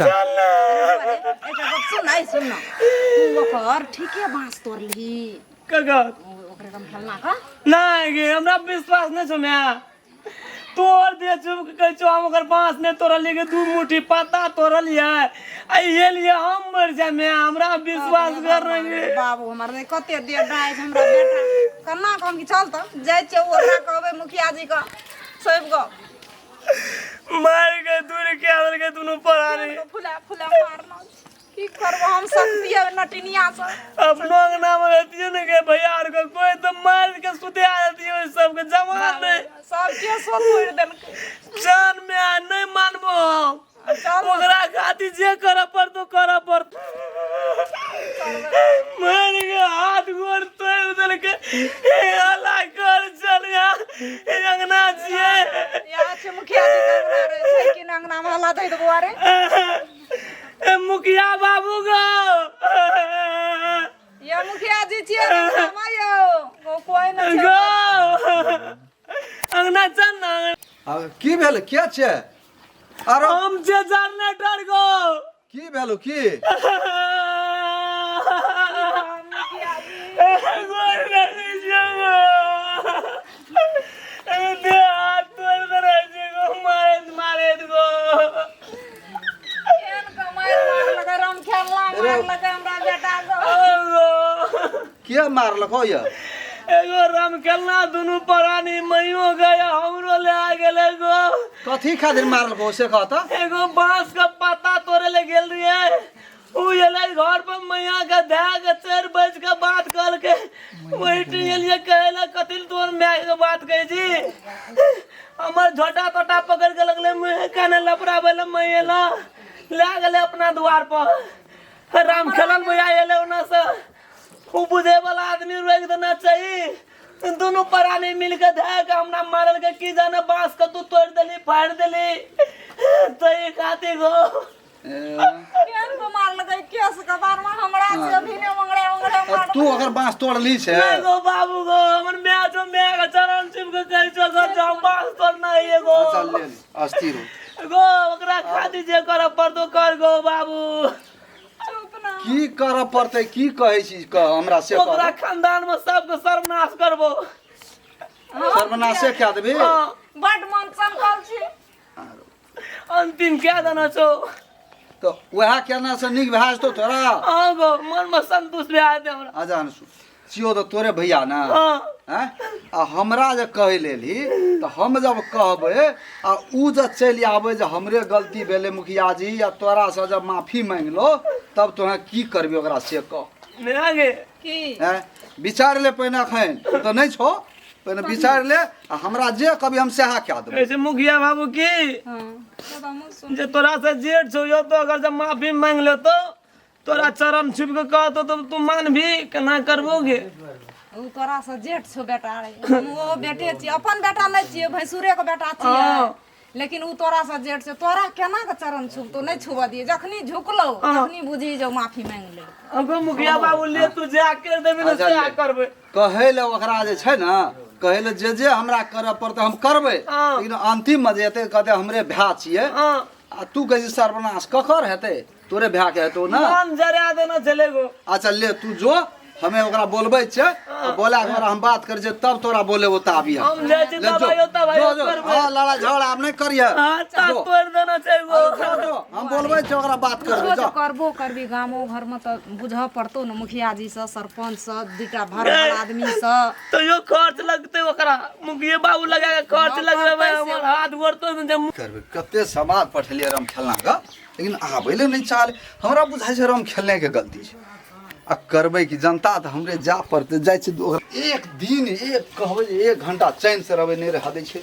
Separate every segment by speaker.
Speaker 1: सा
Speaker 2: सुन आई सुन तू ओकर ठीके बांस तोड़ली
Speaker 1: कगा
Speaker 2: ओकरे कम फलना का
Speaker 1: नहीं गे हमरा विश्वास नहीं छौ मैं तोड़ दे चुप कह छौ हम ओकर बांस ने तोड़ल के दू मुट्ठी पत्ता तोड़ल है ये लिए हम मर जाए मैं हमरा विश्वास कर रहे
Speaker 2: बाबू हमर ने कते दे डाय हमरा बेटा कन्ना कहम कि चल त जाय छै ओकरा कहबे मुखिया जी का सब गो
Speaker 1: मार के दूर के आदर के दोनों पड़ा रे
Speaker 2: फुला फुला मारना की करबो हम शक्ति है नटिनिया से
Speaker 1: अपनो नाम रहती ने के भैया को कोई तो मार के सुते आ जाती है सब के जवान नहीं
Speaker 2: सब के सो तोड़ देन
Speaker 1: जान में आ नहीं मानबो ओकरा खाती जे कर पर तो कर पर मार के हाथ गोड़ तोड़ देल के हला कर चल या अंगना छिए
Speaker 2: या छै मुखिया जी का रे छै कि अंगना में हला दे देबो रे
Speaker 1: मुखिया बाबू गो
Speaker 2: या मुखिया जी छिए ना यो कोई न छै
Speaker 1: गो अंगना चल ना
Speaker 3: की भेल क्या छै अरे
Speaker 1: हम जे जनरेटर गो
Speaker 3: की भेल की
Speaker 2: मुखिया जी
Speaker 1: गोर नहीं जगो दे हाथ तोड़ दे रे गो मारे गो
Speaker 2: केन कमाई मार लगे राम खेलला मार लगे हमरा बेटा गो
Speaker 3: क्या मारलको ये
Speaker 1: एगो राम खेलना दोनों परानी मइयो गया हमरो ले आ गेले गो
Speaker 3: कथी खातिर मारलको से कहता
Speaker 1: एगो बांस का पत्ता तोड़े ले गेल रहिए उ एले घर पर मैया के धा के 4 बज के बात कर के बैठ लिए कहला कथिल तोर मैं के बात कह जी हमर झोटा टोटा पकड़ के लगले मुंह काने लपराबे मैला ले गेले अपना द्वार पर राम खेलन भैया एले ओना से उ बुझे वाला आदमी रोक देना चाहिए दोनों परानी मिल के धा के हमरा मारल के की जाने बांस के तू तोड़ देली फाड़ देली तो ये खाती गो
Speaker 2: केन को मार लगे केस के बार में हमरा से भी ने मंगड़े मार
Speaker 3: तू अगर बांस तोड़ली छे
Speaker 1: नहीं गो बाबू गो हमर मैं के चरण चिप के कहि छो घर जाऊ बांस तोड़ना है गो
Speaker 3: चल ले अस्थिर
Speaker 1: गो ओकरा खाती जे कर पर तो कर गो बाबू
Speaker 2: चुप ना
Speaker 3: की कर पड़ते की कहे छी हमरा से
Speaker 1: ओकरा खानदान में सबके सर्वनाश करबो
Speaker 3: सर्वनाशे क्या देबे
Speaker 2: बड मन संकल छी
Speaker 1: अंतिम क्या देना छो
Speaker 3: तो वह केना से निक भाज तो तोरा
Speaker 1: हां गो मन में संतुष्ट भे आ दे हमरा
Speaker 3: आजान छियो तो तोरे भैया ना
Speaker 1: हां
Speaker 3: हैं आ हमरा जे कह लेली तो हम जब कहबे आ उ जे चल आबे जे हमरे गलती भेले मुखिया जी या तोरा से जब माफी मांग लो तब तोहे की करबे ओकरा से कह
Speaker 1: नहीं आगे
Speaker 2: की
Speaker 3: हैं विचार ले पहिने खैन तो नहीं छो पहिने विचार ले आ हमरा जे कभी हम सेहा क्या देबे
Speaker 1: ऐसे मुखिया बाबू की
Speaker 2: हां तब हम सुन
Speaker 1: जे तोरा से जेठ छो यो तो अगर जब माफी मांग ले तो तोरा चरण छुप के कह तो तू मान भी केना करबोगे
Speaker 2: उ तोरा से जेठ छो बेटा रे हम ओ बेटे छी अपन बेटा नै छी भैंसुरे के बेटा छी लेकिन उ तोरा से जेठ से तोरा केना के चरण छुप तो नै छुबा दिए जखनी झुकलो तखनी बुझी जो माफी मांग ले
Speaker 1: अगो मुखिया बाबू ले तू जा कर देबे न से करबे
Speaker 3: कहे ले ओकरा जे छै ना कहे ले जे हमरा करे पड़ते हम करबे लेकिन अंतिम में जेते कहते हमरे भा छिए आ तू कहे सर्वनाश ककर हेते तोरे भा के हेतो ना
Speaker 1: मन जरा देना चलेगो
Speaker 3: अच्छा ले तू जो हमें ओकरा बोलबे छै बोला के हम बात कर जे तब तोरा बोले वो ताबी
Speaker 1: हम ले छी दबाई होता भाई करबे
Speaker 3: हां लड़ा झगड़ा आप नहीं करिए
Speaker 1: अच्छा तोड़ देना चाहिए
Speaker 3: हम बोलबे छै ओकरा बात करबे जा
Speaker 2: करबो करबी गामो घर में तो बुझा पड़तो न मुखिया जी से सरपंच से दूटा भर आदमी से
Speaker 1: तो यो खर्च लगते ओकरा मुखिया बाबू लगा के खर्च लगबे हमर हाथ गोड़ तो जब
Speaker 3: करबे कते समाज पठलिए राम खेलना का लेकिन आबैले नहीं चाल हमरा बुझाइ छै राम खेलने के गलती छै आ करबै कि जनता तो हमरे जा पड़ते जाय छै एक दिन एक कहबै 1 घंटा चैन से रहबै नहीं रह दै छै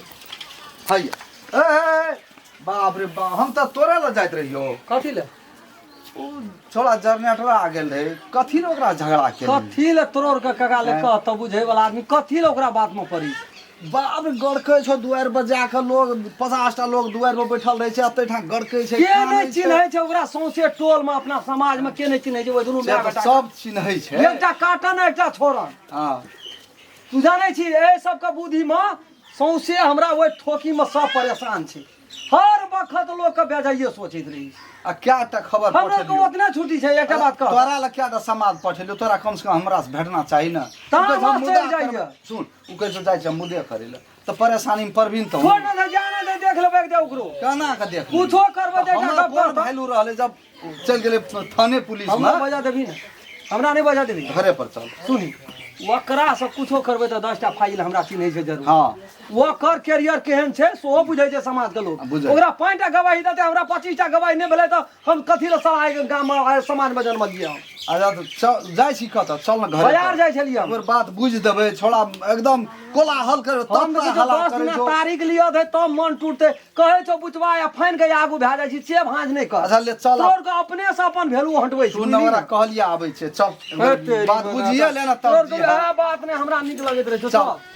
Speaker 3: हैया ए बाप रे बाप हम तो तोरे ल जाइत रहियो
Speaker 4: कथी ले
Speaker 3: ओ छोड़ा जनरेटर आ गेल रहे कथी ले ओकरा झगड़ा के
Speaker 4: कथी ले तोर के कका ले कह त बुझे वाला आदमी कथी ले ओकरा बात में पड़ी
Speaker 3: बाप रे गड़कै छौ दुआर पर जाके लोग 50 टा लोग दुआर पर बैठल रहे छै अते ठा गड़कै छै
Speaker 4: के नहीं चिन्है छै ओकरा सौंसे टोल में अपना समाज में के नहीं चिन्है छै ओ दुनू माय बेटा
Speaker 3: सब चिन्है छै
Speaker 4: एकटा काटन एकटा छोरन
Speaker 3: हां
Speaker 4: तू जानै छी ए सब के बुद्धि में सौंसे हमरा ओइ ठोकी में सब परेशान छै हर वक्त लोग के बेजाइए सोचैत रही
Speaker 3: आ क्याटा खबर
Speaker 4: हमरा को
Speaker 3: पठेलियो
Speaker 4: उतना छुट्टी छै एकटा बात कह
Speaker 3: तोरा ला क्याटा समाद पठेलियो तोरा कम से कम हमरा से भेटना चाही ना
Speaker 4: ता
Speaker 3: उ कहै छै
Speaker 4: बात
Speaker 3: मुद्दा
Speaker 4: चलि जाइए।
Speaker 3: करबै। सुन उ कहै छै जाइ छै मुद्दे करे ला तो परेशानी में परवीन तो
Speaker 4: छोड़ ना जाने दे देख लेबै दे ओकरो
Speaker 3: केना के देख
Speaker 4: कुछो करबै दे
Speaker 3: हमरा कोन वैल्यू रहले जब चल गेले थाने पुलिस
Speaker 4: हमरा
Speaker 3: में
Speaker 4: बजा देबी ना हमरा नहीं बजा देबी
Speaker 3: घरे पर चल
Speaker 4: सुनी ओकरा से कुछो करबै त 10टा फाइल हमरा चिन्है छै जरूर
Speaker 3: हां
Speaker 4: ओकर कैरियर केहन छै सेहो बुझै छै समाज के लोग
Speaker 3: बुझै।
Speaker 4: ओकरा 5टा गवाही देतै हमरा 25टा गवाही नहि भेलै त हम कथी ल सराय गाम में समाज में जन्म लिया
Speaker 3: आजा तो चल जाइ छी कत चल न घरे
Speaker 4: बाजार जाइ छलियै हम।
Speaker 3: ओकर बात बुझ देबै छोड़ा एकदम कोलाहल करे
Speaker 4: हम
Speaker 3: तब
Speaker 4: देखै
Speaker 3: हल्ला
Speaker 4: 10
Speaker 3: करे
Speaker 4: दिना
Speaker 3: जो
Speaker 4: तारीख लिया दे तब मन टूटते कहै छौ बुचवा या फाइन के आगू भए जाइ छी से भांज नहि कर
Speaker 3: अच्छा ले चल
Speaker 4: तोर के अपने से अपन वैल्यू हटबै छी
Speaker 3: तू नवरा कहलिया आबै छै चल बात बुझिए ले ना तब
Speaker 4: तोर के वएह बात ने हमरा नीक लगैत रहै छौ
Speaker 3: चल
Speaker 4: चल